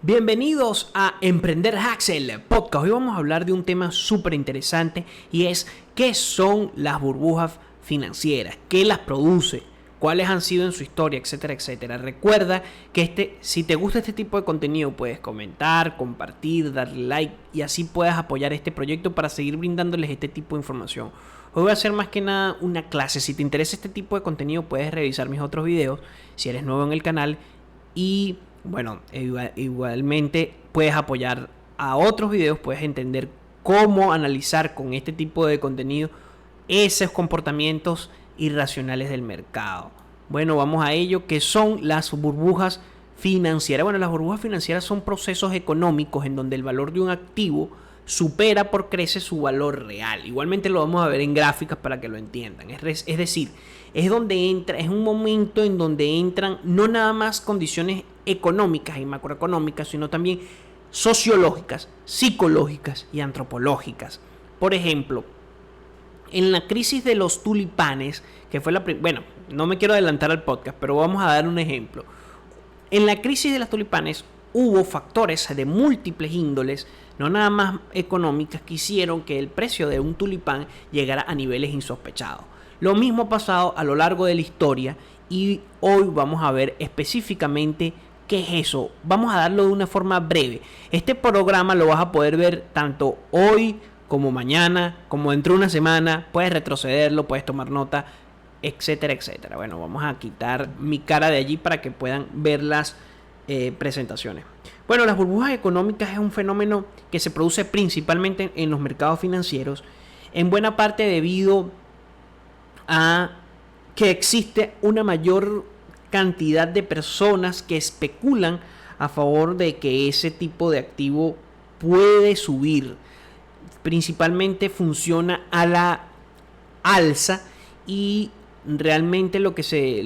Bienvenidos a Emprender Hacks, el podcast. Hoy vamos a hablar de un tema súper interesante y es ¿qué son las burbujas financieras? ¿Qué las produce? ¿Cuáles han sido en su historia? Etcétera, etcétera. Recuerda que si te gusta este tipo de contenido puedes comentar, compartir, darle like y así puedas apoyar este proyecto para seguir brindándoles este tipo de información. Hoy voy a hacer más que nada una clase. Si te interesa este tipo de contenido puedes revisar mis otros videos si eres nuevo en el canal y bueno, igualmente puedes apoyar a otros videos, puedes entender cómo analizar con este tipo de contenido esos comportamientos irracionales del mercado. Bueno, vamos a ello, que son las burbujas financieras. Bueno, las burbujas financieras son procesos económicos en donde el valor de un activo supera por crece su valor real. Igualmente lo vamos a ver en gráficas para que lo entiendan. Es decir, es un momento en donde entran no nada más condiciones económicas y macroeconómicas, sino también sociológicas, psicológicas y antropológicas. Por ejemplo, en la crisis de los tulipanes, que fue bueno, no me quiero adelantar al podcast, pero vamos a dar un ejemplo. En la crisis de los tulipanes hubo factores de múltiples índoles, no nada más económicas, que hicieron que el precio de un tulipán llegara a niveles insospechados. Lo mismo ha pasado a lo largo de la historia y hoy vamos a ver específicamente qué es eso. Vamos a darlo de una forma breve. Este programa lo vas a poder ver tanto hoy como mañana, como dentro de una semana. Puedes retrocederlo, puedes tomar nota, etcétera, etcétera. Bueno, vamos a quitar mi cara de allí para que puedan ver las presentaciones. Bueno, las burbujas económicas es un fenómeno que se produce principalmente en los mercados financieros, en buena parte debido a que existe una mayor cantidad de personas que especulan a favor de que ese tipo de activo puede subir. Principalmente funciona a la alza y realmente lo que se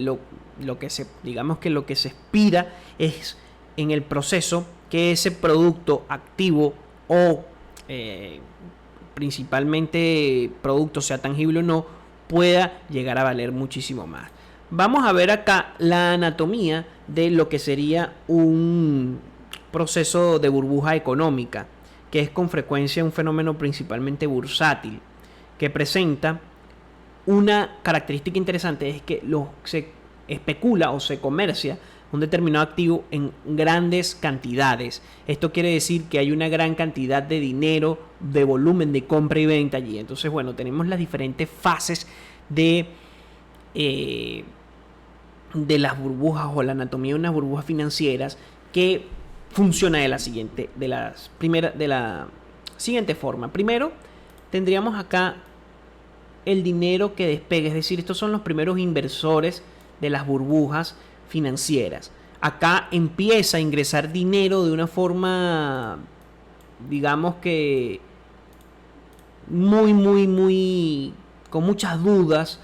aspira es en el proceso que ese producto activo o principalmente producto, sea tangible o no, pueda llegar a valer muchísimo más. Vamos a ver acá la anatomía de lo que sería un proceso de burbuja económica, que es con frecuencia un fenómeno principalmente bursátil, que presenta una característica interesante, es que se especula o se comercia un determinado activo en grandes cantidades. Esto quiere decir que hay una gran cantidad de dinero, de volumen de compra y venta allí. Entonces, bueno, tenemos las diferentes fases de las burbujas o la anatomía de unas burbujas financieras, que funciona de la siguiente forma. Primero, tendríamos acá el dinero que despegue, es decir, estos son los primeros inversores de las burbujas financieras. Acá empieza a ingresar dinero de una forma, digamos que muy con muchas dudas,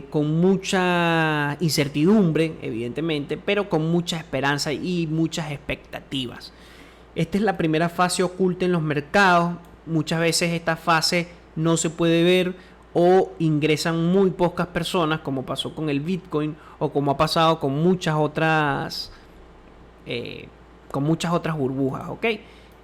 con mucha incertidumbre, evidentemente, pero con mucha esperanza y muchas expectativas. Esta es la primera fase oculta en los mercados. Muchas veces esta fase no se puede ver o ingresan muy pocas personas, como pasó con el Bitcoin o como ha pasado con muchas otras burbujas, ¿ok?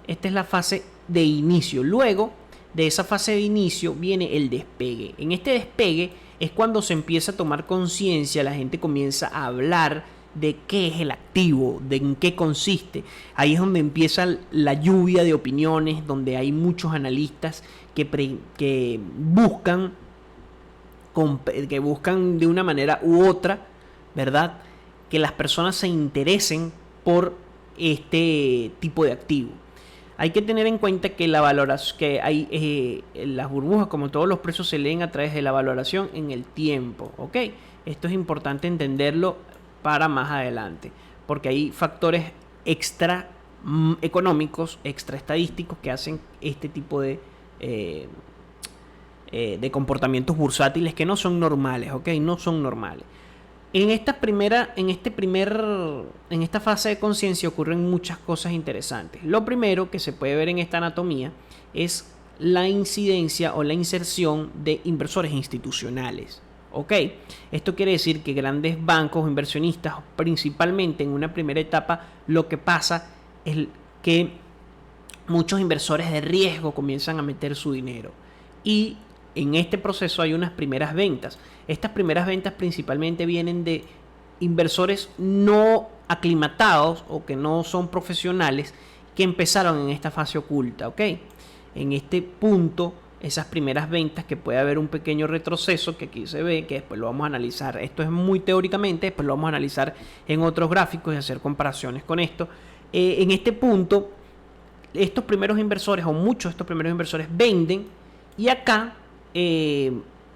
Esta es la fase de inicio. Luego de esa fase de inicio viene el despegue. En este despegue es cuando se empieza a tomar conciencia, la gente comienza a hablar de qué es el activo, de en qué consiste. Ahí es donde empieza la lluvia de opiniones, donde hay muchos analistas que buscan de una manera u otra, ¿verdad?, que las personas se interesen por este tipo de activo. Hay que tener en cuenta que las burbujas, como todos los precios, se leen a través de la valoración en el tiempo, ¿ok? Esto es importante entenderlo para más adelante, porque hay factores extra económicos, extra estadísticos que hacen este tipo de comportamientos bursátiles que no son normales, ¿ok? No son normales. En esta fase de conciencia ocurren muchas cosas interesantes. Lo primero que se puede ver en esta anatomía es la incidencia o la inserción de inversores institucionales. ¿Ok? Esto quiere decir que grandes bancos o inversionistas, principalmente en una primera etapa, lo que pasa es que muchos inversores de riesgo comienzan a meter su dinero. Y en este proceso hay unas primeras ventas. Estas primeras ventas principalmente vienen de inversores no aclimatados o que no son profesionales que empezaron en esta fase oculta, ¿ok? En este punto, esas primeras ventas, que puede haber un pequeño retroceso que aquí se ve, que después lo vamos a analizar. Esto es muy teóricamente, después lo vamos a analizar en otros gráficos y hacer comparaciones con esto. En este punto, estos primeros inversores o muchos de estos primeros inversores venden y acá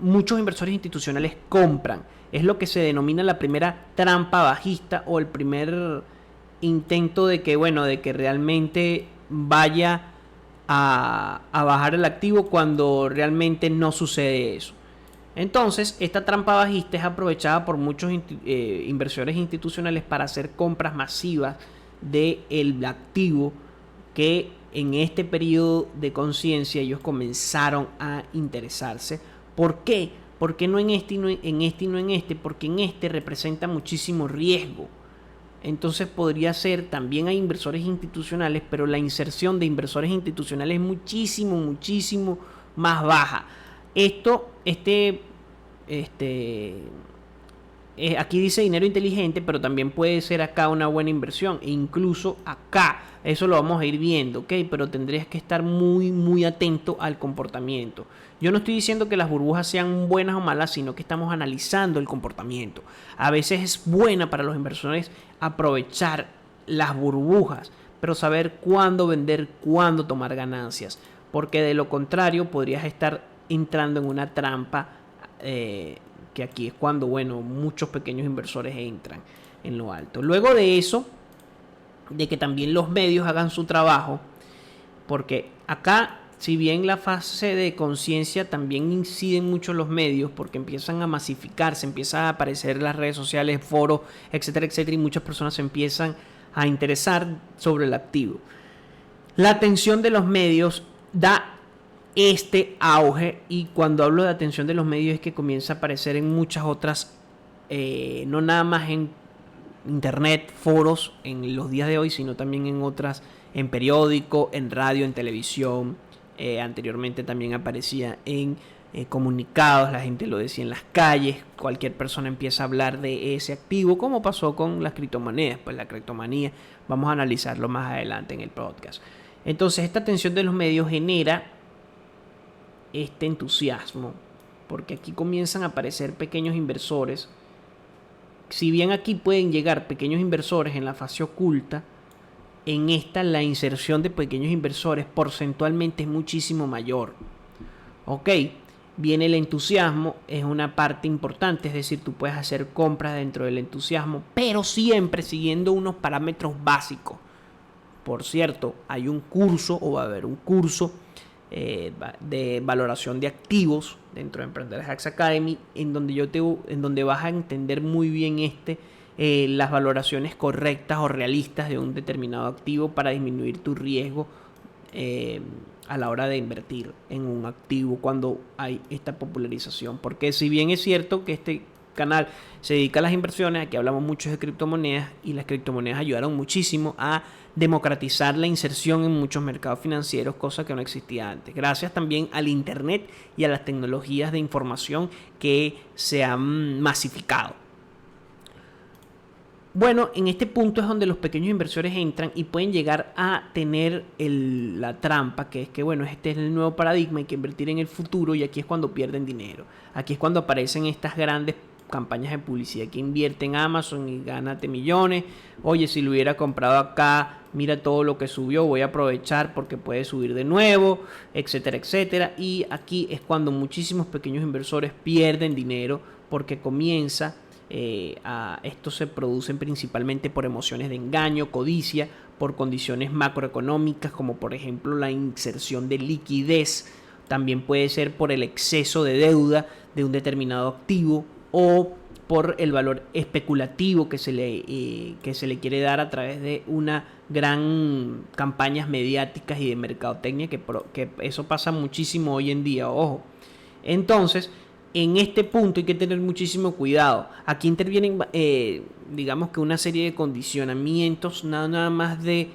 muchos inversores institucionales compran. Es lo que se denomina la primera trampa bajista o el primer intento de que, bueno, de que realmente vaya a bajar el activo cuando realmente no sucede eso. Entonces, esta trampa bajista es aprovechada por muchos inversores institucionales para hacer compras masivas del activo que en este periodo de conciencia ellos comenzaron a interesarse. ¿Por qué? Porque no en este y no en este y no en este, porque en este representa muchísimo riesgo. Entonces podría ser, también hay inversores institucionales, pero la inserción de inversores institucionales es muchísimo más baja. Aquí dice dinero inteligente, pero también puede ser acá una buena inversión. E incluso acá, eso lo vamos a ir viendo, ¿ok? Pero tendrías que estar muy atento al comportamiento. Yo no estoy diciendo que las burbujas sean buenas o malas, sino que estamos analizando el comportamiento. A veces es buena para los inversores aprovechar las burbujas, pero saber cuándo vender, cuándo tomar ganancias. Porque de lo contrario podrías estar entrando en una trampa que aquí es cuando, bueno, muchos pequeños inversores entran en lo alto. Luego de eso, de que también los medios hagan su trabajo, porque acá, si bien la fase de conciencia también inciden mucho los medios, porque empiezan a masificarse, empiezan a aparecer las redes sociales, foros, etcétera, y muchas personas se empiezan a interesar sobre el activo. La atención de los medios da este auge, y cuando hablo de atención de los medios es que comienza a aparecer en muchas otras, no nada más en internet, foros en los días de hoy, sino también en otras, en periódico, en radio, en televisión. Anteriormente también aparecía en comunicados, la gente lo decía en las calles, cualquier persona empieza a hablar de ese activo, como pasó con las criptomonedas. Pues la criptomanía vamos a analizarlo más adelante en el podcast. Entonces esta atención de los medios genera este entusiasmo, porque aquí comienzan a aparecer pequeños inversores. Si bien aquí pueden llegar pequeños inversores en la fase oculta, en esta la inserción de pequeños inversores porcentualmente es muchísimo mayor. Ok, viene el entusiasmo, es una parte importante, es decir, tú puedes hacer compras dentro del entusiasmo, pero siempre siguiendo unos parámetros básicos. Por cierto, hay un curso, o va a haber un curso de valoración de activos dentro de Emprender Hacks Academy, en donde vas a entender muy bien las valoraciones correctas o realistas de un determinado activo para disminuir tu riesgo a la hora de invertir en un activo cuando hay esta popularización. Porque si bien es cierto que este canal se dedica a las inversiones, aquí hablamos mucho de criptomonedas, y las criptomonedas ayudaron muchísimo a democratizar la inserción en muchos mercados financieros, cosa que no existía antes, gracias también al internet y a las tecnologías de información que se han masificado. Bueno, en este punto es donde los pequeños inversores entran y pueden llegar a tener la trampa, que es que, bueno, este es el nuevo paradigma, hay que invertir en el futuro, y aquí es cuando pierden dinero. Aquí es cuando aparecen estas grandes campañas de publicidad que invierte en Amazon y gánate millones. Oye, si lo hubiera comprado acá, mira todo lo que subió, voy a aprovechar porque puede subir de nuevo, etcétera. Y aquí es cuando muchísimos pequeños inversores pierden dinero, porque comienza esto se producen principalmente por emociones de engaño, codicia, por condiciones macroeconómicas, como por ejemplo la inserción de liquidez. También puede ser por el exceso de deuda de un determinado activo, o por el valor especulativo que se le quiere dar a través de una gran campañas mediáticas y de mercadotecnia, que eso pasa muchísimo hoy en día, ojo. Entonces, en este punto hay que tener muchísimo cuidado. Aquí intervienen, digamos que una serie de condicionamientos, nada más de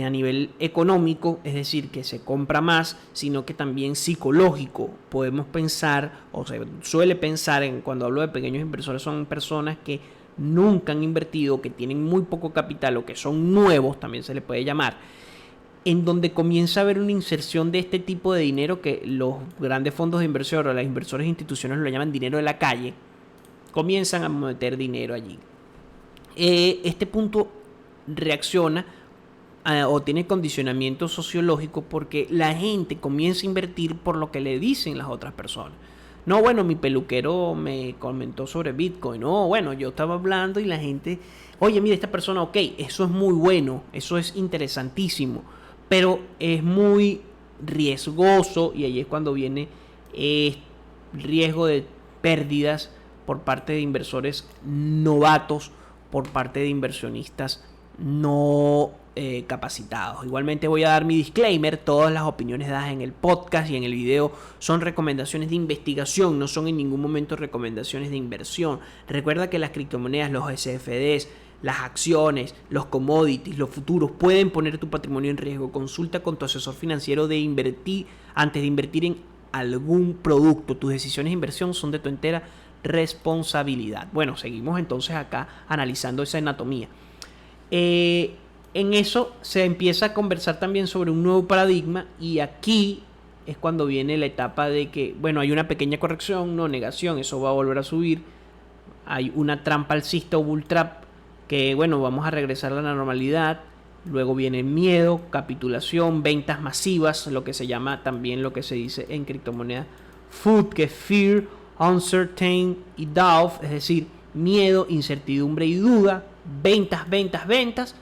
a nivel económico, es decir, que se compra más, sino que también psicológico. Podemos pensar, o se suele pensar, cuando hablo de pequeños inversores, son personas que nunca han invertido, que tienen muy poco capital o que son nuevos, también se les puede llamar, en donde comienza a haber una inserción de este tipo de dinero que los grandes fondos de inversión o los inversores institucionales lo llaman dinero de la calle, comienzan a meter dinero allí. Este punto reacciona o tiene condicionamiento sociológico porque la gente comienza a invertir por lo que le dicen las otras personas. No, bueno, mi peluquero me comentó sobre Bitcoin. No, bueno, yo estaba hablando y la gente, oye, mira, esta persona, ok, eso es muy bueno, eso es interesantísimo, pero es muy riesgoso y ahí es cuando viene el riesgo de pérdidas por parte de inversores novatos, por parte de inversionistas no capacitados. Igualmente voy a dar mi disclaimer: todas las opiniones dadas en el podcast y en el video son recomendaciones de investigación, no son en ningún momento recomendaciones de inversión. Recuerda que las criptomonedas, los CFDs, las acciones, los commodities, los futuros pueden poner tu patrimonio en riesgo. Consulta con tu asesor financiero antes de invertir en algún producto. Tus decisiones de inversión son de tu entera responsabilidad. Bueno, seguimos entonces acá analizando esa anatomía. En eso se empieza a conversar también sobre un nuevo paradigma, y aquí es cuando viene la etapa de que, bueno, hay una pequeña corrección, no negación, eso va a volver a subir. Hay una trampa alcista o bull trap que, bueno, vamos a regresar a la normalidad. Luego viene miedo, capitulación, ventas masivas, lo que se llama también, lo que se dice en criptomonedas FUD, que es Fear, Uncertain y Doubt, es decir, miedo, incertidumbre y duda. Ventas, ventas, ventas.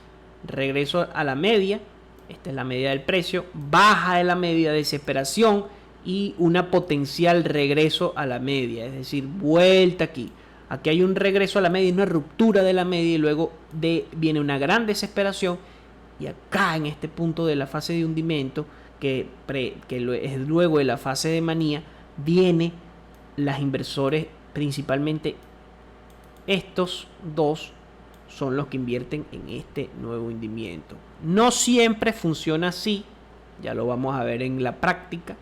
Regreso a la media, esta es la media del precio, baja de la media, desesperación y una potencial regreso a la media, es decir, vuelta aquí. Aquí hay un regreso a la media y una ruptura de la media, y luego viene una gran desesperación, y acá en este punto de la fase de hundimiento, que es luego de la fase de manía, viene los inversores, principalmente estos dos son los que invierten en este nuevo hundimiento. No siempre funciona así, ya lo vamos a ver en la práctica.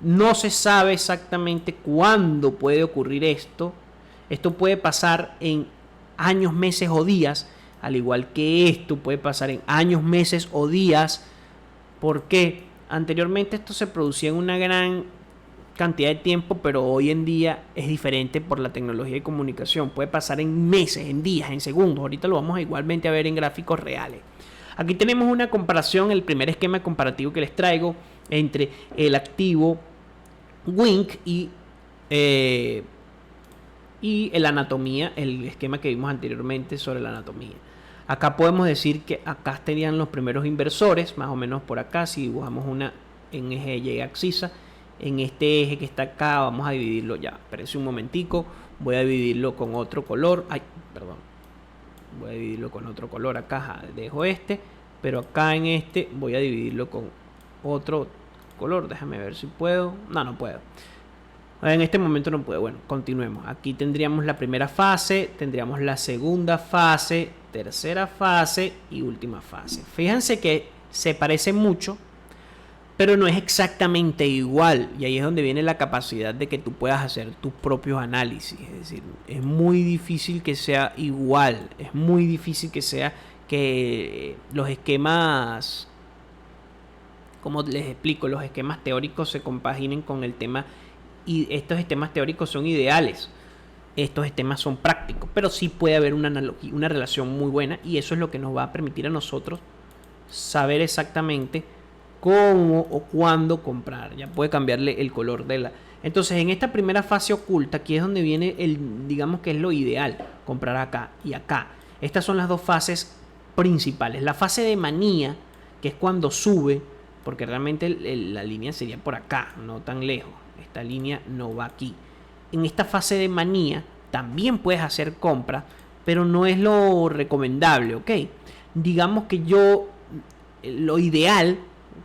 No se sabe exactamente cuándo puede ocurrir esto. Esto puede pasar en años, meses o días, al igual que esto puede pasar en años, meses o días, porque anteriormente esto se producía en una gran cantidad de tiempo, pero hoy en día es diferente por la tecnología de comunicación. Puede pasar en meses, en días, en segundos. Ahorita lo vamos igualmente a ver en gráficos reales. Aquí tenemos una comparación, el primer esquema comparativo que les traigo entre el activo Wink y el anatomía, el esquema que vimos anteriormente sobre la anatomía. Acá podemos decir que acá estarían los primeros inversores, más o menos por acá. Si dibujamos una en eje Y axis, en este eje que está acá, vamos a dividirlo ya. Espérense un momentico, voy a dividirlo con otro color. Voy a dividirlo con otro color acá, dejo este, pero acá en este voy a dividirlo con otro color. Déjame ver si puedo. No puedo. En este momento no puedo. Bueno, continuemos. Aquí tendríamos la primera fase, tendríamos la segunda fase, tercera fase y última fase. Fíjense que se parece mucho, pero no es exactamente igual, y ahí es donde viene la capacidad de que tú puedas hacer tus propios análisis. Es decir, es muy difícil que sea igual, es muy difícil que sea que los esquemas, como les explico, los esquemas teóricos se compaginen con el tema, y estos esquemas teóricos son ideales, estos esquemas son prácticos, pero sí puede haber una analogía, una relación muy buena, y eso es lo que nos va a permitir a nosotros saber exactamente cómo o cuándo comprar. Ya puede cambiarle el color de la. Entonces, en esta primera fase oculta, aquí es donde viene digamos que es lo ideal, comprar acá y acá. Estas son las dos fases principales. La fase de manía, que es cuando sube, porque realmente la línea sería por acá, no tan lejos. Esta línea no va aquí. En esta fase de manía también puedes hacer compras, pero no es lo recomendable, ¿ok? Digamos que lo ideal,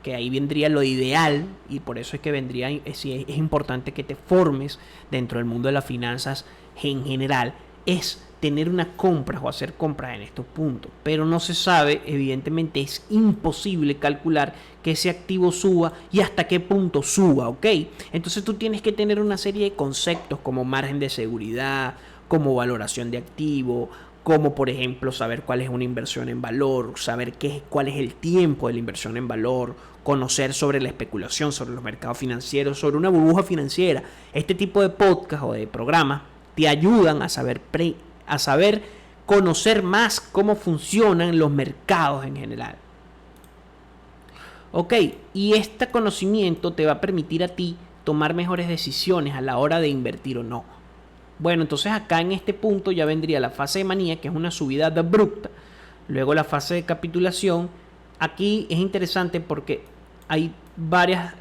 que ahí vendría lo ideal, y por eso es que es importante que te formes dentro del mundo de las finanzas en general, es tener una compra o hacer compras en estos puntos, pero no se sabe, evidentemente es imposible calcular que ese activo suba y hasta qué punto suba, ¿ok? Entonces tú tienes que tener una serie de conceptos como margen de seguridad, como valoración de activo, como por ejemplo saber cuál es una inversión en valor, saber cuál es el tiempo de la inversión en valor, conocer sobre la especulación, sobre los mercados financieros, sobre una burbuja financiera. Este tipo de podcast o de programas te ayudan a saber conocer más cómo funcionan los mercados en general. Ok, y este conocimiento te va a permitir a ti tomar mejores decisiones a la hora de invertir o no. Bueno, entonces acá en este punto ya vendría la fase de manía, que es una subida abrupta. Luego la fase de capitulación. Aquí es interesante porque hay varias,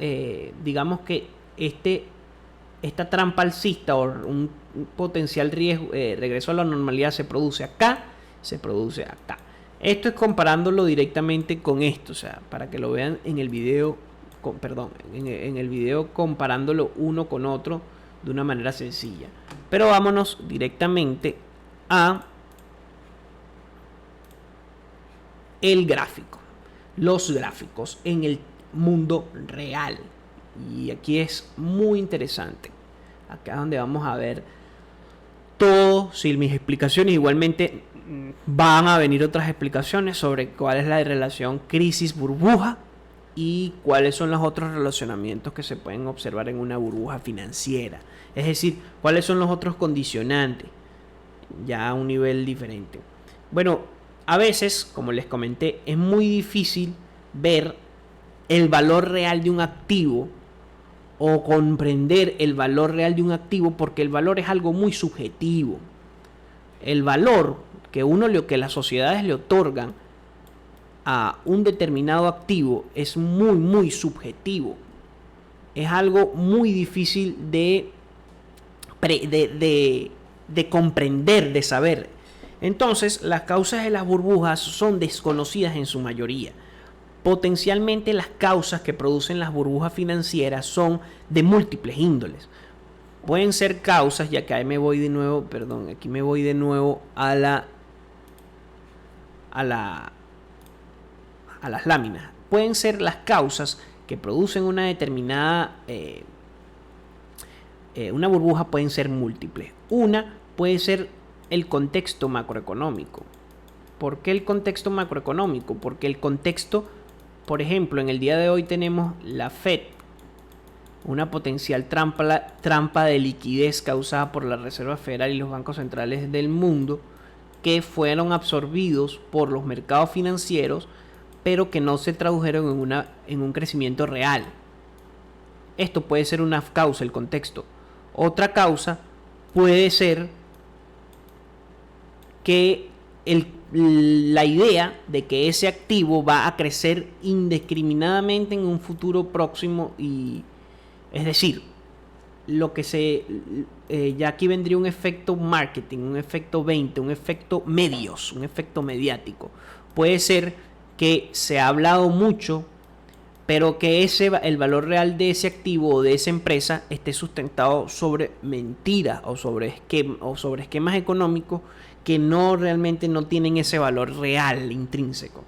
digamos que esta trampa alcista o un potencial riesgo, regreso a la normalidad se produce acá, se produce acá. Esto es comparándolo directamente con esto, o sea, para que lo vean en el video, en el video comparándolo uno con otro de una manera sencilla. Pero vámonos directamente a el gráfico, los gráficos en el mundo real. Y aquí es muy interesante. Acá es donde vamos a ver todo, sin mis explicaciones. Igualmente van a venir otras explicaciones sobre cuál es la relación crisis-burbuja y cuáles son los otros relacionamientos que se pueden observar en una burbuja financiera. Es decir, cuáles son los otros condicionantes, ya a un nivel diferente. Bueno, a veces, como les comenté, es muy difícil ver el valor real de un activo o comprender el valor real de un activo porque el valor es algo muy subjetivo. El valor que las sociedades le otorgan a un determinado activo es muy subjetivo. Es algo muy difícil de comprender, de saber. Entonces, las causas de las burbujas son desconocidas en su mayoría. Potencialmente las causas que producen las burbujas financieras son de múltiples índoles. Pueden ser causas, ya que aquí me voy de nuevo a las láminas. Pueden ser las causas que producen una determinada una burbuja, pueden ser múltiples. Una puede ser el contexto macroeconómico. ¿Por qué el contexto macroeconómico? Porque el contexto, por ejemplo, en el día de hoy tenemos la Fed, una potencial trampa de liquidez causada por la Reserva Federal y los bancos centrales del mundo, que fueron absorbidos por los mercados financieros, pero que no se tradujeron en un crecimiento real. Esto puede ser una causa, el contexto. Otra causa puede ser que la idea de que ese activo va a crecer indiscriminadamente en un futuro próximo, y es decir, ya aquí vendría un efecto marketing, un efecto 20, un efecto medios, un efecto mediático. Puede ser que se ha hablado mucho, pero que el valor real de ese activo o de esa empresa esté sustentado sobre mentiras o sobre esquemas económicos que realmente no tienen ese valor real intrínseco.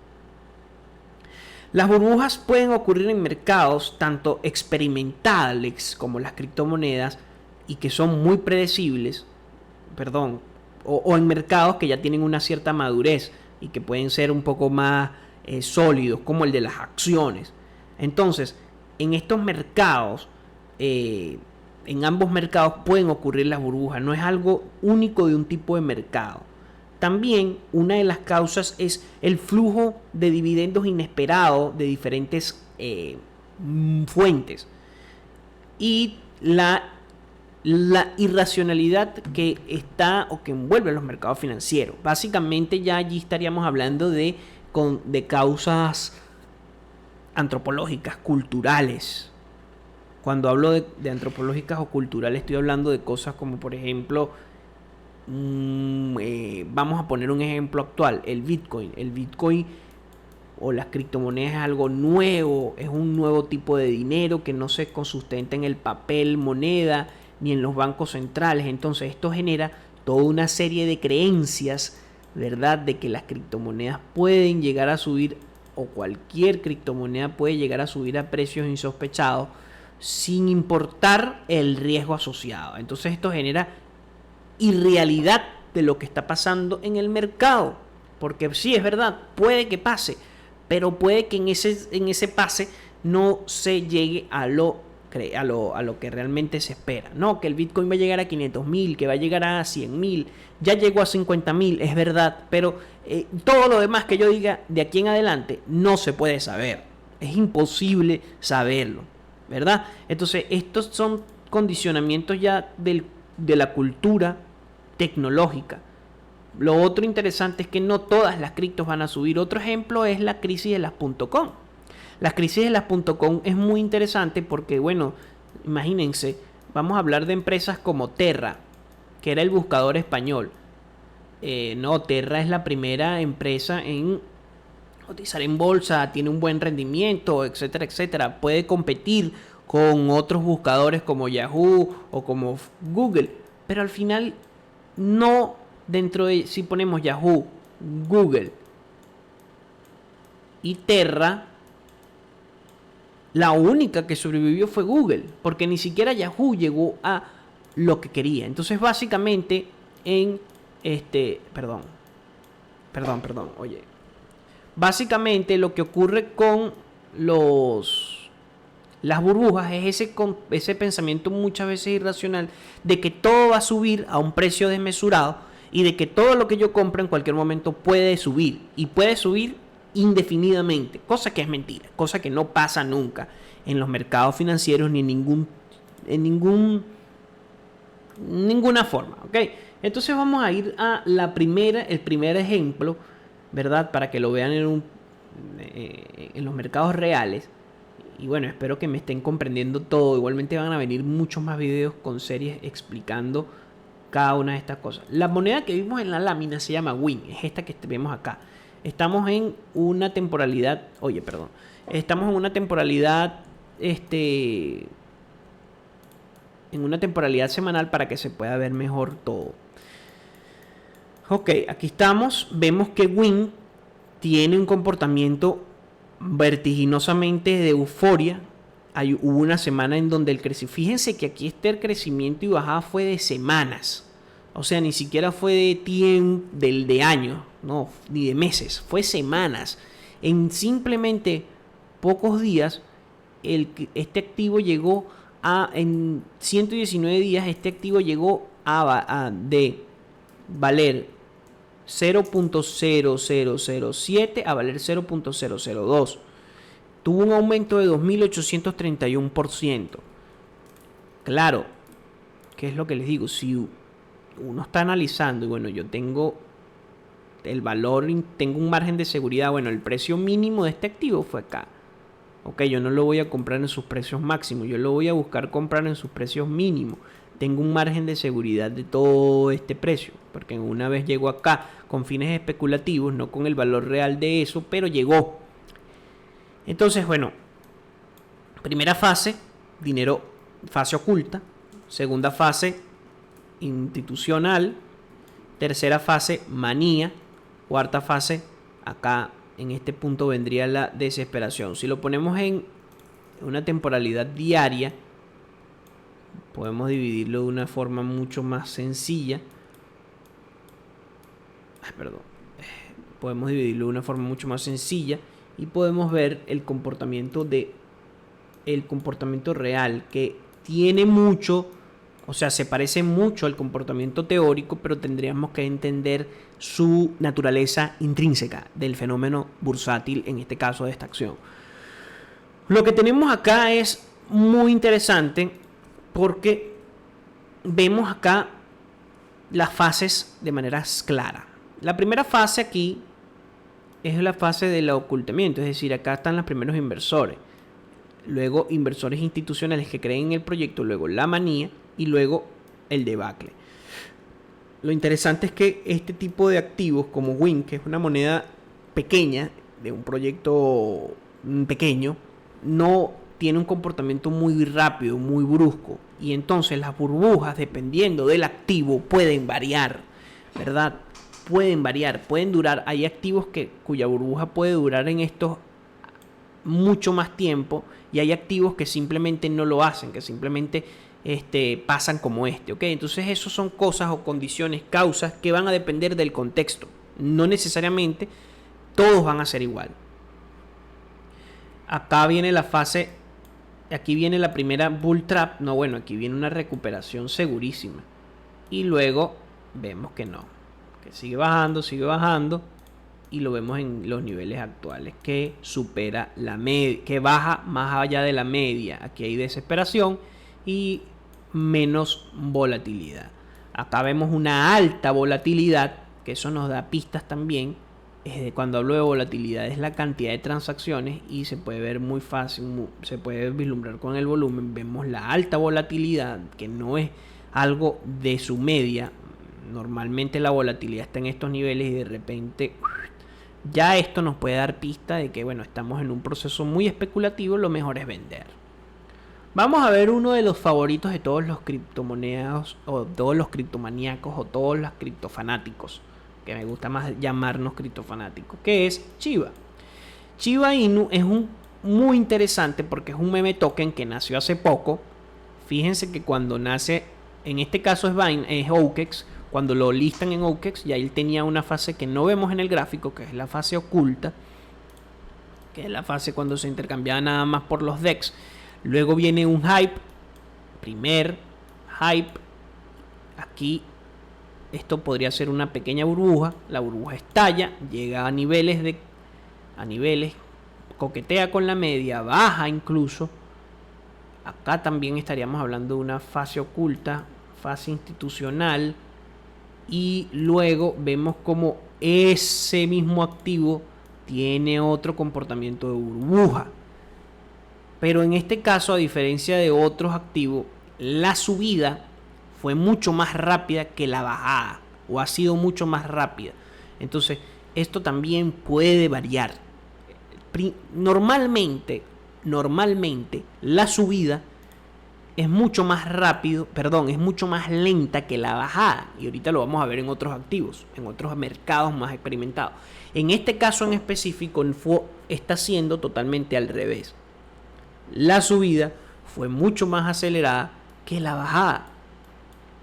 Las burbujas pueden ocurrir en mercados tanto experimentales como las criptomonedas y que son muy predecibles, o en mercados que ya tienen una cierta madurez y que pueden ser un poco más sólidos, como el de las acciones. Entonces, en estos mercados, en ambos mercados pueden ocurrir las burbujas, no es algo único de un tipo de mercado. También una de las causas es el flujo de dividendos inesperados de diferentes fuentes y la irracionalidad que está o que envuelve los mercados financieros. Básicamente ya allí estaríamos hablando de causas antropológicas, culturales. Cuando hablo de antropológicas o culturales estoy hablando de cosas como, por ejemplo, vamos a poner un ejemplo actual, el Bitcoin o las criptomonedas es algo nuevo, es un nuevo tipo de dinero que no se sustenta en el papel moneda ni en los bancos centrales. Entonces esto genera toda una serie de creencias, ¿verdad? De que las criptomonedas pueden llegar a subir, o cualquier criptomoneda puede llegar a subir a precios insospechados sin importar el riesgo asociado. Entonces esto genera irrealidad de lo que está pasando en el mercado. Porque sí, es verdad, puede que pase, pero puede que en ese pase no se llegue a lo que realmente se espera. No, que el Bitcoin va a llegar a 500.000, que va a llegar a 100.000, ya llegó a 50.000, es verdad, pero todo lo demás que yo diga de aquí en adelante no se puede saber. Es imposible saberlo, ¿verdad? Entonces, estos son condicionamientos ya de la cultura tecnológica. Lo otro interesante es que no todas las criptos van a subir. Otro ejemplo es la crisis de las .com. La crisis de las .com es muy interesante porque, bueno, imagínense, vamos a hablar de empresas como Terra, que era el buscador español. No, Terra es la primera empresa en cotizar en bolsa, tiene un buen rendimiento, etcétera, etcétera. Puede competir con otros buscadores como Yahoo o como Google, pero al final no, dentro de, si ponemos Yahoo, Google y Terra, la única que sobrevivió fue Google, porque ni siquiera Yahoo llegó a lo que quería. Entonces, básicamente, oye. Básicamente, lo que ocurre con las burbujas es ese pensamiento muchas veces irracional de que todo va a subir a un precio desmesurado y de que todo lo que yo compro en cualquier momento puede subir, y puede subir indefinidamente, cosa que es mentira, cosa que no pasa nunca en los mercados financieros ni en ninguna forma, ¿ok? Entonces vamos a ir a el primer ejemplo, ¿verdad? Para que lo vean en los mercados reales. Y bueno, espero que me estén comprendiendo todo. Igualmente van a venir muchos más videos con series explicando cada una de estas cosas. La moneda que vimos en la lámina se llama WIN, es esta que vemos acá. Estamos en una temporalidad, estamos en una temporalidad, en una temporalidad semanal para que se pueda ver mejor todo. Ok, aquí estamos, vemos que WIN tiene un comportamiento vertiginosamente de euforia. Hubo una semana en donde fíjense que aquí el crecimiento y bajada fue de semanas. O sea, ni siquiera fue de años, no, ni de meses, fue semanas. En simplemente pocos días, este activo llegó en 119 días, este activo llegó de valer 0.0007 a valer 0.002. Tuvo un aumento de 2.831%. Claro, ¿qué es lo que les digo? Si uno está analizando, y bueno, yo tengo el valor, tengo un margen de seguridad, bueno, el precio mínimo de este activo fue acá. Ok, yo no lo voy a comprar en sus precios máximos, yo lo voy a buscar comprar en sus precios mínimos. Tengo un margen de seguridad de todo este precio, porque una vez llegó acá con fines especulativos, no con el valor real de eso, pero llegó. Entonces, bueno, primera fase, dinero, fase oculta. Segunda fase, institucional. Tercera fase, manía. Cuarta fase, acá en este punto vendría la desesperación. Si lo ponemos en una temporalidad diaria, podemos dividirlo de una forma mucho más sencilla. Podemos dividirlo de una forma mucho más sencilla y podemos ver el comportamiento real, que tiene mucho, o sea, se parece mucho al comportamiento teórico, pero tendríamos que entender su naturaleza intrínseca del fenómeno bursátil, en este caso de esta acción. Lo que tenemos acá es muy interesante porque vemos acá las fases de manera clara. La primera fase aquí es la fase del ocultamiento, es decir, acá están los primeros inversores, luego inversores institucionales que creen en el proyecto, luego la manía y luego el debacle. Lo interesante es que este tipo de activos como WIN, que es una moneda pequeña de un proyecto pequeño, no tiene un comportamiento muy rápido, muy brusco. Y entonces las burbujas, dependiendo del activo, pueden variar, ¿verdad? Pueden variar, pueden durar. Hay activos cuya burbuja puede durar en estos mucho más tiempo, y hay activos que simplemente no lo hacen, que simplemente pasan como ¿ok? Entonces esos son cosas o condiciones, causas que van a depender del contexto. No necesariamente todos van a ser igual. Acá viene la fase, aquí viene la primera bull trap, no, bueno, aquí viene una recuperación segurísima. Y luego vemos que no, que sigue bajando, y lo vemos en los niveles actuales, que supera la media, que baja más allá de la media. Aquí hay desesperación y menos volatilidad. Acá vemos una alta volatilidad, que eso nos da pistas también. Cuando hablo de volatilidad es la cantidad de transacciones, y se puede ver muy fácil, se puede vislumbrar con el volumen. Vemos la alta volatilidad, que no es algo de su media. Normalmente la volatilidad está en estos niveles, y de repente ya esto nos puede dar pista de que, bueno, estamos en un proceso muy especulativo. Lo mejor es vender. Vamos a ver uno de los favoritos de todos los criptomonedas, o todos los criptomaníacos, o todos los criptofanáticos, que me gusta más llamarnos criptofanáticos, que es Shiba. Shiba Inu es muy interesante porque es un meme token que nació hace poco. Fíjense que cuando nace, en este caso es OKEX, cuando lo listan en OKEX, ya él tenía una fase que no vemos en el gráfico, que es la fase oculta, que es la fase cuando se intercambiaba nada más por los DEX. Luego viene un hype, primer hype. Aquí esto podría ser una pequeña burbuja. La burbuja estalla, llega a niveles, coquetea con la media, baja incluso. Acá también estaríamos hablando de una fase oculta, fase institucional. Y luego vemos como ese mismo activo tiene otro comportamiento de burbuja. Pero en este caso, a diferencia de otros activos, la subida fue mucho más rápida que la bajada, o ha sido mucho más rápida. Entonces, esto también puede variar. Normalmente la subida es mucho más es mucho más lenta que la bajada. Y ahorita lo vamos a ver en otros activos, en otros mercados más experimentados. En este caso en específico, está siendo totalmente al revés. La subida fue mucho más acelerada que la bajada.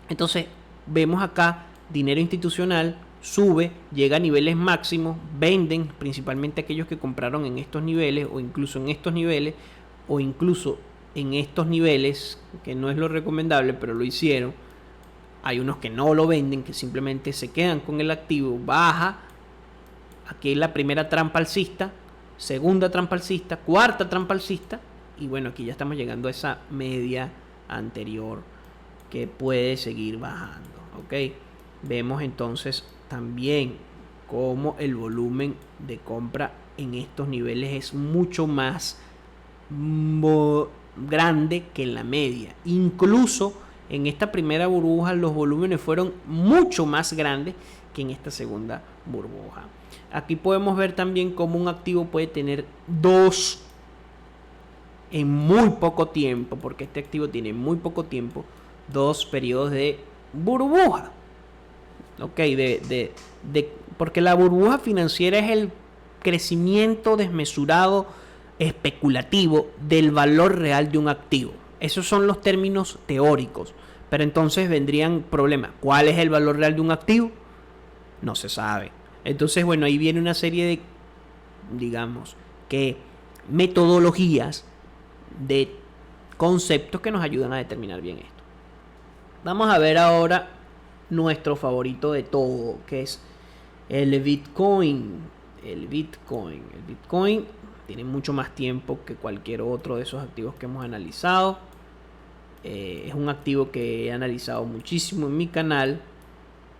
Entonces, vemos acá dinero institucional sube, llega a niveles máximos, venden, principalmente aquellos que compraron en estos niveles, o incluso en estos niveles, o incluso en estos niveles, que no es lo recomendable, pero lo hicieron. Hay unos que no lo venden, que simplemente se quedan con el activo, baja. Aquí es la primera trampa alcista, segunda trampa alcista, cuarta trampa alcista, y bueno, aquí ya estamos llegando a esa media anterior que puede seguir bajando, ¿ok? Vemos entonces también cómo el volumen de compra en estos niveles es mucho más grande que en la media. Incluso en esta primera burbuja los volúmenes fueron mucho más grandes que en esta segunda burbuja. Aquí podemos ver también cómo un activo puede tener dos en muy poco tiempo, porque este activo tiene muy poco tiempo, dos periodos de burbuja. Ok, porque la burbuja financiera es el crecimiento desmesurado especulativo del valor real de un activo. Esos son los términos teóricos. Pero entonces vendrían problemas. ¿Cuál es el valor real de un activo? No se sabe. Entonces, bueno, ahí viene una serie de, digamos, que metodologías de conceptos que nos ayudan a determinar bien esto. Vamos a ver ahora nuestro favorito de todo, que es el Bitcoin. El Bitcoin tiene mucho más tiempo que cualquier otro de esos activos que hemos analizado. Es un activo que he analizado muchísimo en mi canal.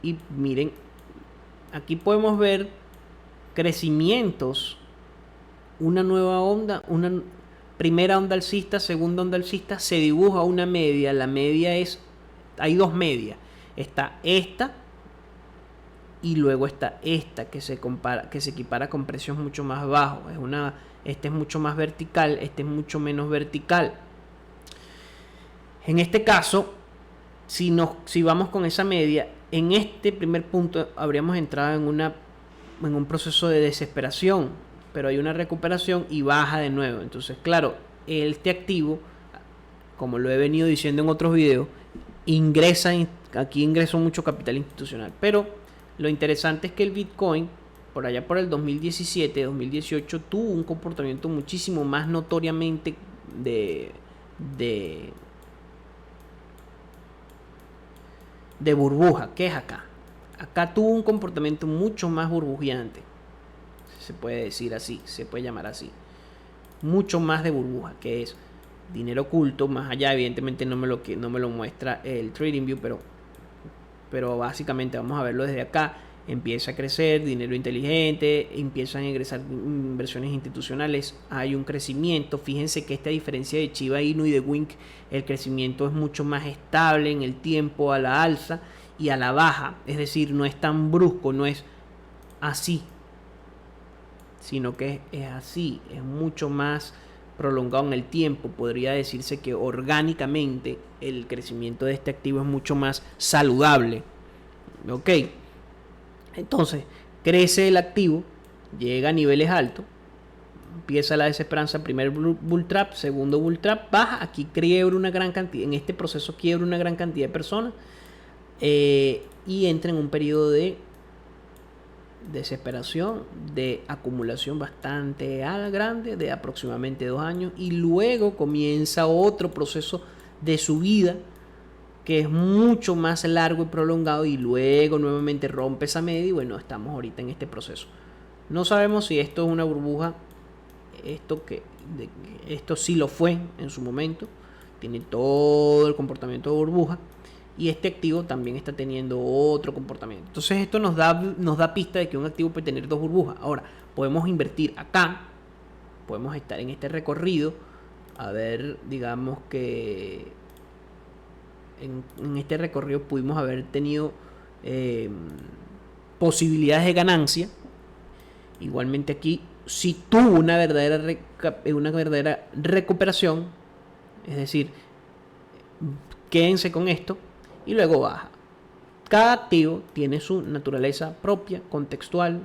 Y miren, aquí podemos ver crecimientos. Una nueva onda, una primera onda alcista, segunda onda alcista, se dibuja una media. La media es, hay dos medias. Está esta y luego está esta, que se equipara con precios mucho más bajos. este es mucho más vertical, este es mucho menos vertical. En este caso, si vamos con esa media, en este primer punto habríamos entrado en un proceso de desesperación, pero hay una recuperación y baja de nuevo. Entonces, claro, este activo, como lo he venido diciendo en otros videos, aquí ingresó mucho capital institucional. Pero lo interesante es que el Bitcoin, por allá por el 2017, 2018, tuvo un comportamiento muchísimo más notoriamente de burbuja, que es acá. Acá tuvo un comportamiento mucho más burbujeante. Se puede decir así, se puede llamar así. Mucho más de burbuja, que es dinero oculto, más allá, evidentemente no me lo muestra el TradingView, pero básicamente vamos a verlo desde acá. Empieza a crecer, dinero inteligente, empiezan a ingresar inversiones institucionales, hay un crecimiento. Fíjense que esta diferencia de Shiba Inu y de Wink, el crecimiento es mucho más estable en el tiempo, a la alza y a la baja, es decir, no es tan brusco, no es así, sino que es así, es mucho más prolongado en el tiempo. Podría decirse que orgánicamente el crecimiento de este activo es mucho más saludable. Ok, entonces crece el activo, llega a niveles altos, empieza la desesperanza, primer bull trap, segundo bull trap, baja, aquí quiebra una gran cantidad, en este proceso quiebra una gran cantidad de personas y entra en un periodo de desesperación, de acumulación bastante grande, de aproximadamente 2 años, y luego comienza otro proceso de subida que es mucho más largo y prolongado, y luego nuevamente rompe esa media y bueno, estamos ahorita en este proceso. No sabemos si esto es una burbuja, esto sí lo fue en su momento, tiene todo el comportamiento de burbuja, y este activo también está teniendo otro comportamiento. Entonces esto nos da pista de que un activo puede tener dos burbujas. Ahora, podemos invertir acá, podemos estar en este recorrido, a ver, digamos que en este recorrido pudimos haber tenido posibilidades de ganancia. Igualmente aquí sí tuvo una verdadera recuperación, es decir, quédense con esto, y luego baja. Cada activo tiene su naturaleza propia, contextual,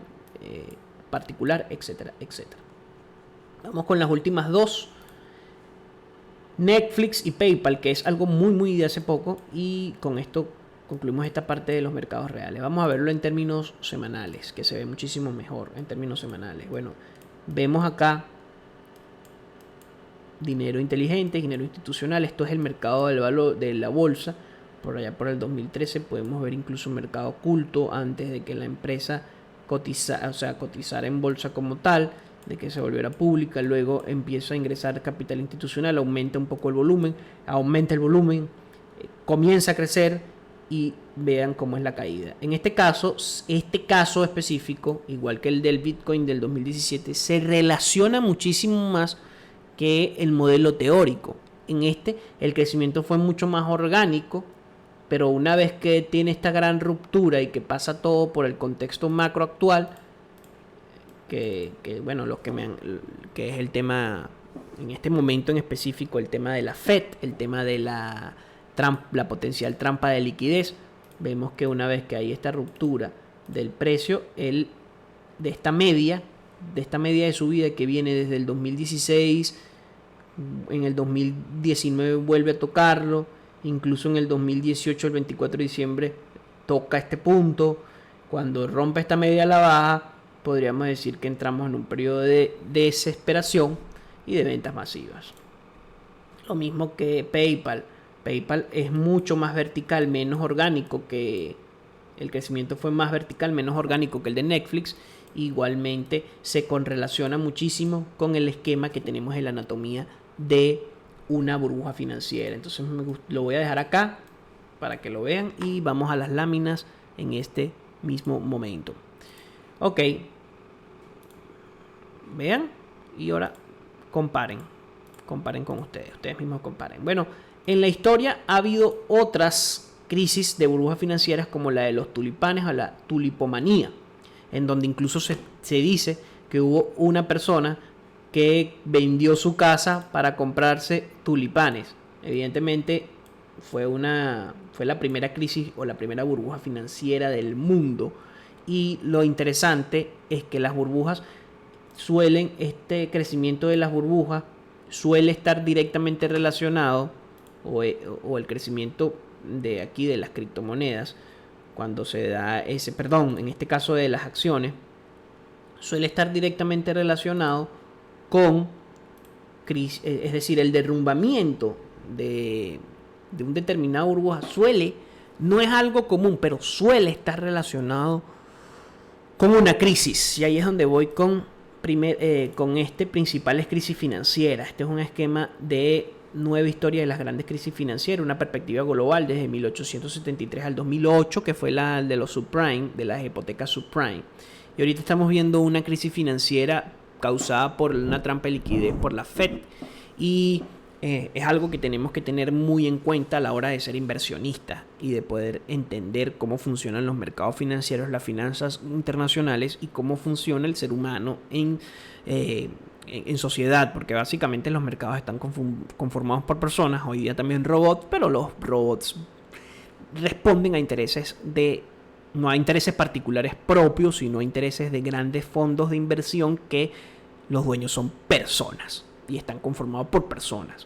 particular, etcétera, etcétera. Vamos con las últimas dos. Netflix y PayPal, que es algo muy de hace poco, y con esto concluimos esta parte de los mercados reales. Vamos a verlo en términos semanales, que se ve muchísimo mejor en términos semanales. Bueno, vemos acá dinero inteligente, dinero institucional. Esto es el mercado del valor de la bolsa. Por allá por el 2013 podemos ver incluso un mercado oculto antes de que la empresa cotizara en bolsa como tal, de que se volviera pública. Luego empieza a ingresar capital institucional, aumenta un poco el volumen, comienza a crecer y vean cómo es la caída. En este caso específico, igual que el del Bitcoin del 2017, se relaciona muchísimo más que el modelo teórico. En el crecimiento fue mucho más orgánico, pero una vez que tiene esta gran ruptura y que pasa todo por el contexto macro actual, que es el tema en este momento en específico, el tema de la Fed, el tema de la potencial trampa de liquidez, vemos que una vez que hay esta ruptura del precio, de esta media de subida que viene desde el 2016, en el 2019 vuelve a tocarlo, incluso en el 2018, el 24 de diciembre, toca este punto. Cuando rompe esta media a la baja, podríamos decir que entramos en un periodo de desesperación y de ventas masivas. Lo mismo que PayPal. PayPal es mucho más vertical, menos orgánico que el crecimiento fue más vertical, menos orgánico que el de Netflix. Igualmente se correlaciona muchísimo con el esquema que tenemos en la anatomía de una burbuja financiera. Entonces lo voy a dejar acá para que lo vean y vamos a las láminas en este mismo momento. Ok, vean y ahora comparen con ustedes mismos comparen. Bueno, en la historia ha habido otras crisis de burbujas financieras, como la de los tulipanes o la tulipomanía, en donde incluso se dice que hubo una persona que vendió su casa para comprarse tulipanes. Evidentemente fue la primera crisis o la primera burbuja financiera del mundo. Y lo interesante es que las burbujas este crecimiento de las burbujas suele estar directamente relacionado, o el crecimiento de aquí de las criptomonedas, cuando se da en este caso de las acciones, suele estar directamente relacionado con, es decir, el derrumbamiento de un determinado burbuja no es algo común, pero suele estar relacionado con una crisis. Y ahí es donde voy con principales crisis financieras. Este es un esquema de nueva historia de las grandes crisis financieras, una perspectiva global desde 1873 al 2008, que fue la de los subprime, de las hipotecas subprime. Y ahorita estamos viendo una crisis financiera causada por una trampa de liquidez por la Fed. Y es algo que tenemos que tener muy en cuenta a la hora de ser inversionistas y de poder entender cómo funcionan los mercados financieros, las finanzas internacionales y cómo funciona el ser humano en sociedad, porque básicamente los mercados están conformados por personas, hoy día también robots, pero los robots responden a no a intereses particulares propios, sino a intereses de grandes fondos de inversión que los dueños son personas y están conformados por personas.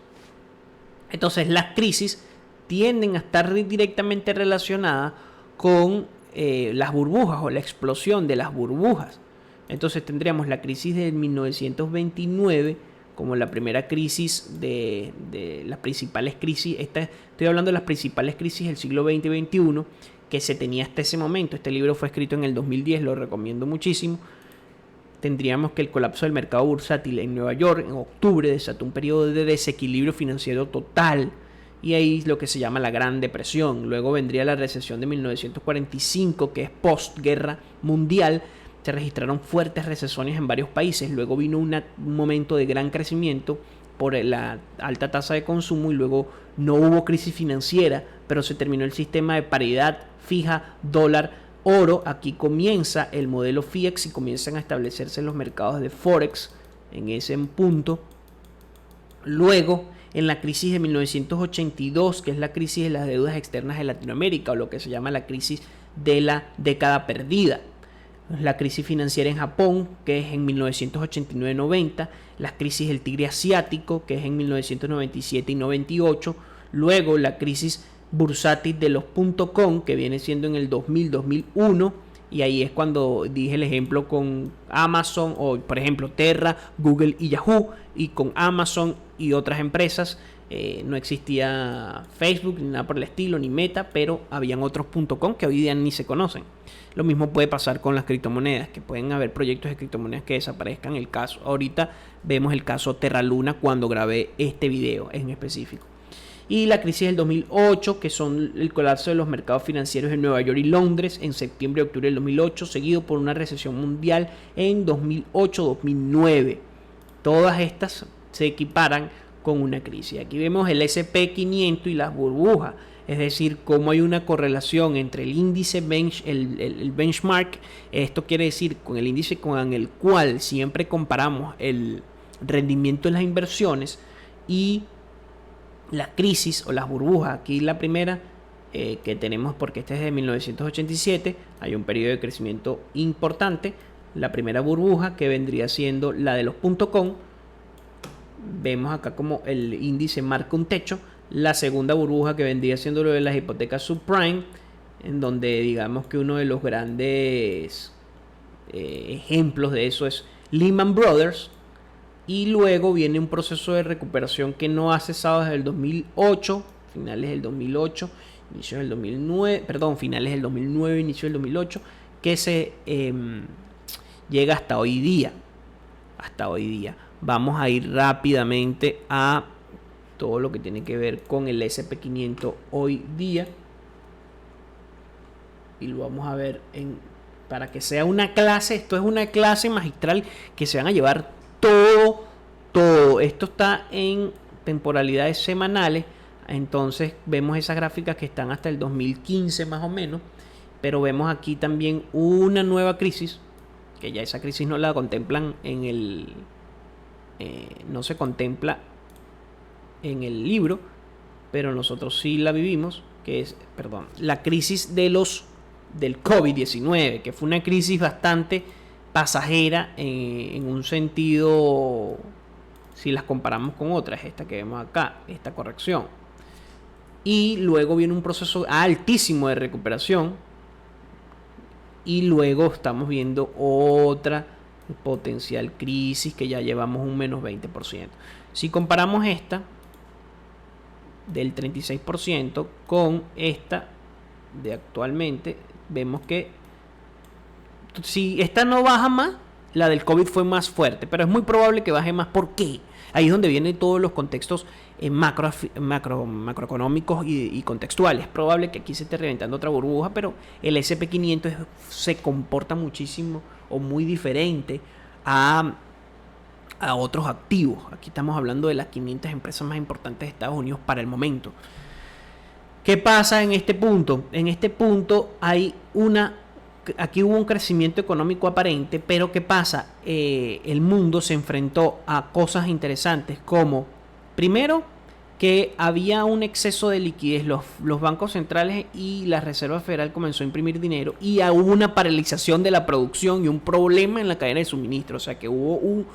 Entonces las crisis tienden a estar directamente relacionadas con las burbujas o la explosión de las burbujas. Entonces tendríamos la crisis de 1929 como la primera crisis de las principales crisis. Estoy hablando de las principales crisis del siglo XX y XXI que se tenía hasta ese momento. Este libro fue escrito en el 2010, lo recomiendo muchísimo. Tendríamos que el colapso del mercado bursátil en Nueva York en octubre desató un periodo de desequilibrio financiero total, y ahí lo que se llama la Gran Depresión. Luego vendría la recesión de 1945, que es postguerra mundial. Se registraron fuertes recesiones en varios países. Luego vino un momento de gran crecimiento por la alta tasa de consumo, y luego no hubo crisis financiera, pero se terminó el sistema de paridad fija dólar-oro. Aquí comienza el modelo FIEX y comienzan a establecerse los mercados de Forex en ese punto. Luego, en la crisis de 1982, que es la crisis de las deudas externas de Latinoamérica, o lo que se llama la crisis de la década perdida. La crisis financiera en Japón, que es en 1989-90, la crisis del tigre asiático, que es en 1997 y 98, luego la crisis bursátil de los .com, que viene siendo en el 2000-2001, y ahí es cuando dije el ejemplo con Amazon, o por ejemplo Terra, Google y Yahoo, y con Amazon y otras empresas. No existía Facebook ni nada por el estilo, ni Meta, pero habían otros .com que hoy día ni se conocen. Lo mismo puede pasar con las criptomonedas, que pueden haber proyectos de criptomonedas que desaparezcan. Ahorita vemos el caso Terra Luna cuando grabé este video en específico. Y la crisis del 2008, que son el colapso de los mercados financieros en Nueva York y Londres en septiembre y octubre del 2008, seguido por una recesión mundial en 2008-2009. Todas estas se equiparan con una crisis. Aquí vemos el SP500 y las burbujas, es decir, cómo hay una correlación entre el índice el benchmark. Esto quiere decir con el índice con el cual siempre comparamos el rendimiento de las inversiones y la crisis o las burbujas. Aquí la primera que tenemos, porque este es de 1987, hay un periodo de crecimiento importante. La primera burbuja, que vendría siendo la de los .com, vemos acá como el índice marca un techo. La segunda burbuja, que vendría siendo lo de las hipotecas subprime, en donde digamos que uno de los grandes ejemplos de eso es Lehman Brothers. Y luego viene un proceso de recuperación que no ha cesado desde el 2008, finales del 2008, inicio del 2009, finales del 2009, inicio del 2008, que se llega hasta hoy día. Vamos a ir rápidamente a todo lo que tiene que ver con el SP500 hoy día, y lo vamos a ver para que sea una clase. Esto es una clase magistral que se van a llevar todo. Esto está en temporalidades semanales. Entonces vemos esas gráficas que están hasta el 2015 más o menos, pero vemos aquí también una nueva crisis, que ya esa crisis no la contemplan en no se contempla en el libro, pero nosotros sí la vivimos, que es, la crisis del COVID-19, que fue una crisis bastante pasajera en un sentido, si las comparamos con otras, esta que vemos acá, esta corrección. Y luego viene un proceso altísimo de recuperación, y luego estamos viendo otra potencial crisis que ya llevamos un menos 20%. Si comparamos esta del 36% con esta de actualmente, vemos que si esta no baja más, la del COVID fue más fuerte, pero es muy probable que baje más. ¿Por qué? Ahí es donde vienen todos los contextos macroeconómicos y contextuales. Es probable que aquí se esté reventando otra burbuja, pero el S&P 500 se comporta muchísimo o muy diferente a otros activos. Aquí estamos hablando de las 500 empresas más importantes de Estados Unidos para el momento. ¿Qué pasa en este punto? En este punto aquí hubo un crecimiento económico aparente, pero ¿qué pasa? El mundo se enfrentó a cosas interesantes como, primero, que había un exceso de liquidez. Los bancos centrales y la Reserva Federal comenzó a imprimir dinero y hubo una paralización de la producción y un problema en la cadena de suministro. O sea que hubo un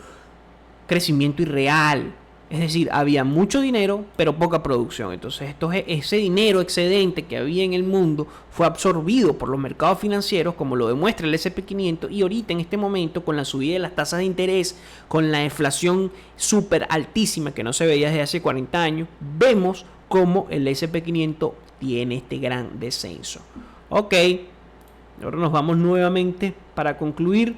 crecimiento irreal. Es decir, había mucho dinero, pero poca producción. Entonces, ese dinero excedente que había en el mundo fue absorbido por los mercados financieros, como lo demuestra el S&P 500. Y ahorita, en este momento, con la subida de las tasas de interés, con la inflación súper altísima que no se veía desde hace 40 años, vemos cómo el S&P 500 tiene este gran descenso. Ok, ahora nos vamos nuevamente para concluir.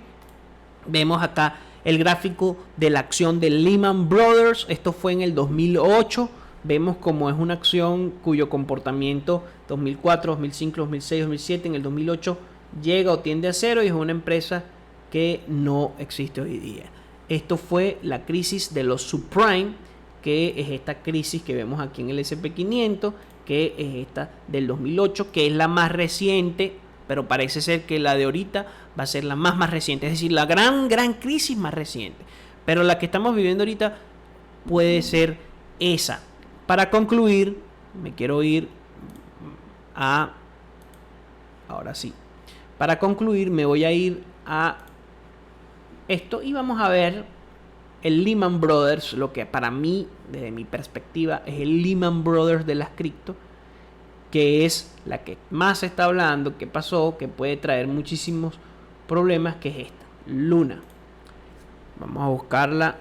Vemos acá el gráfico de la acción de Lehman Brothers. Esto fue en el 2008. Vemos como es una acción cuyo comportamiento 2004, 2005, 2006, 2007, en el 2008 llega o tiende a cero, y es una empresa que no existe hoy día. Esto fue la crisis de los subprime, que es esta crisis que vemos aquí en el S&P 500, que es esta del 2008, que es la más reciente, pero parece ser que la de ahorita va a ser la más reciente, es decir, la gran crisis más reciente. Pero la que estamos viviendo ahorita puede ser esa. Para concluir, me quiero ir a... Ahora sí. Para concluir, me voy a ir a esto y vamos a ver el Lehman Brothers, lo que para mí, desde mi perspectiva, es el Lehman Brothers de las cripto, que es la que más se está hablando, que pasó, que puede traer muchísimos problemas, que es esta, Luna. Vamos a buscarla,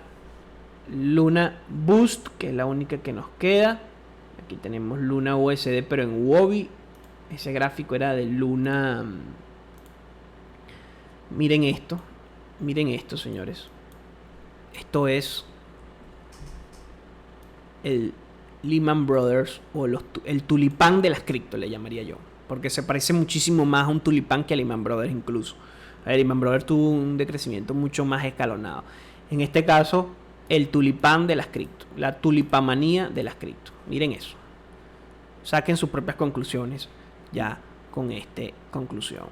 Luna Boost, que es la única que nos queda. Aquí tenemos Luna USD, pero en Huobi. Ese gráfico era de Luna. Miren esto, señores. Esto es el Lehman Brothers, o el tulipán de las cripto, le llamaría yo, porque se parece muchísimo más a un tulipán que a Lehman Brothers incluso. Lehman Brothers tuvo un decrecimiento mucho más escalonado. En este caso, el tulipán de las cripto, la tulipamanía de las cripto. Miren eso. Saquen sus propias conclusiones ya con esta conclusión,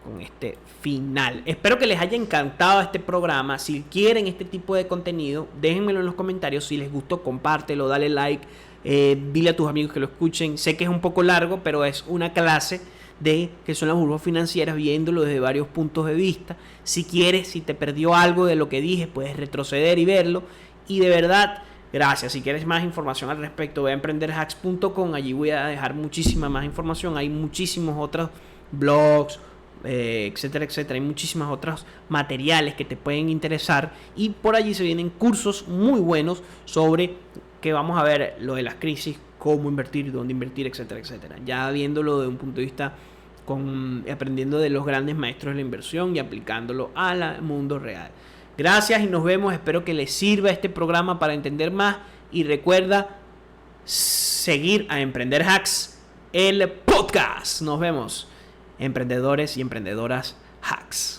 con este final. Espero que les haya encantado este programa. Si quieren este tipo de contenido, déjenmelo en los comentarios. Si les gustó, compártelo, dale like, dile a tus amigos que lo escuchen. Sé que es un poco largo, pero es una clase de qué son las burbujas financieras, viéndolo desde varios puntos de vista. Si quieres, si te perdió algo de lo que dije, puedes retroceder y verlo. Y de verdad, gracias. Si quieres más información al respecto, ve a emprenderhacks.com. Allí voy a dejar muchísima más información. Hay muchísimos otros blogs, etcétera, etcétera. Hay muchísimos otros materiales que te pueden interesar, y por allí se vienen cursos muy buenos sobre que vamos a ver lo de las crisis, cómo invertir, dónde invertir, etcétera, etcétera. Ya viéndolo de un punto de vista aprendiendo de los grandes maestros de la inversión y aplicándolo al mundo real. Gracias y nos vemos. Espero que les sirva este programa para entender más, y recuerda seguir a Emprender Hacks, el podcast. Nos vemos, emprendedores y emprendedoras hacks.